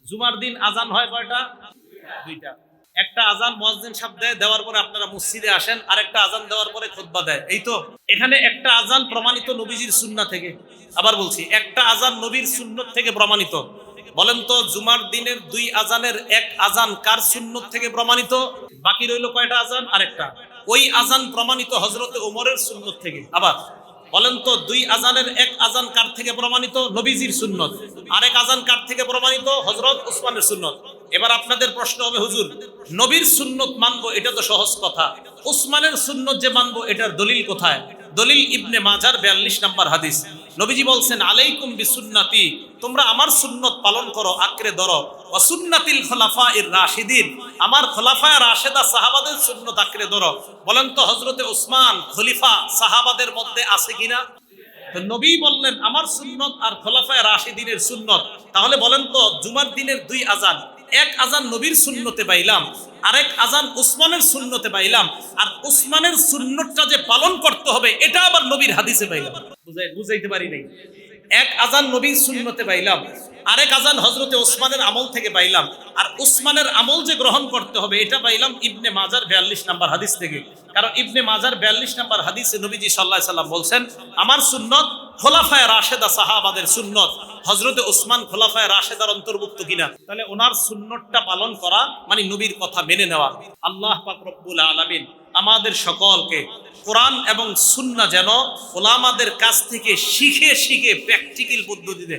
জুমার দিন আজান হয় কয়টা? দুইটা। একটা আজান মুয়াজ্জিন সাহেব দেয়, দেওয়ার পরে আপনারা মসজিদে আসেন, আর একটা আজান দেওয়ার পরে খুতবা দেয়, এই তো। এখানে একটা আজান প্রমাণিত নবীজির সুন্নাহ থেকে। আবার বলছি, একটা আজান নবীর সুন্নত থেকে প্রমাণিত। বলেন তো, জুমার দিনের দুই আজানের এক আজান কার সুন্নত থেকে প্রমাণিত? বাকি রইল কয়টা আজান? আরেকটা। ওই আজান প্রমাণিত হযরতে ওমরের সুন্নত থেকে। আবার বলেন তো, দুই আজানের এক আজান কার থেকে প্রমাণিত? নবীজির সুন্নত। আরেক আজান কার থেকে প্রমাণিত? হযরত উসমানের সুন্নত। এবার আপনাদের প্রশ্ন হবে, হুজুর নবীর সুন্নত মানবো এটা তো সহজ কথা, উসমানের সুন্নত যে মানবো এটার দলিল কোথায়? দলিল ইবনে মাজার 42 নম্বর হাদিস। নবীজি বলছেন, আলাইকুম বিসুন্নতি, তোমরা আমার সুন্নত পালন করো, আঁকড়ে ধরো, ওয়া সুন্নাতিল খুলাফায়ে রাশিদিন, আমার খোলাফায়ে রাশেদা সাহাবাদের সুন্নত আঁকড়ে ধরো। বলেন তো, হযরতে উসমান খলিফা সাহাবাদের মধ্যে আছে কিনা? তো নবী বললেন আমার সুন্নত আর খোলাফায়ে রাশিদিনের সুন্নত। তাহলে বলেন তো, জুমার দিনের দুই আজান, এক আজান নবীর সুন্নতে পাইলাম, আরেক আজান উসমানের সুন্নতে পাইলাম, আর উসমানের সুন্নতটা যে পালন করতে হবে এটা আবার নবীর হাদিসে পাইলাম। বুঝাইতে পারি নাই। এক আজান নবীর সুন্নতে পাইলাম, আরেক আজান হযরতে ওসমানের আমল থেকে পাইলাম, আর উসমানের আমল যে গ্রহণ করতে হবে এটা পাইলাম ইবনে মাজার 42 নম্বর হাদিস থেকে। কারণ ইবনে মাজার 42 নম্বর হাদিসে নবীজি সাল্লাল্লাহু আলাইহি সাল্লাম বলছেন, আমার সুন্নত খোলাফায়ে রাশেদা সাহাবাদের সুন্নত। হযরতে ওসমান খোলাফায়ে রাশেদার অন্তর্ভুক্ত কিনা? তাহলে ওনার সুন্নতটা পালন করা মানে নবীর কথা মেনে নেওয়া। আল্লাহ পাক রব্বুল আলামিন আমাদের সকলকে কোরআন এবং সুন্নাহ যেন ওলামাদের কাছ থেকে শিখে শিখে প্র্যাকটিক্যাল পদ্ধতিতে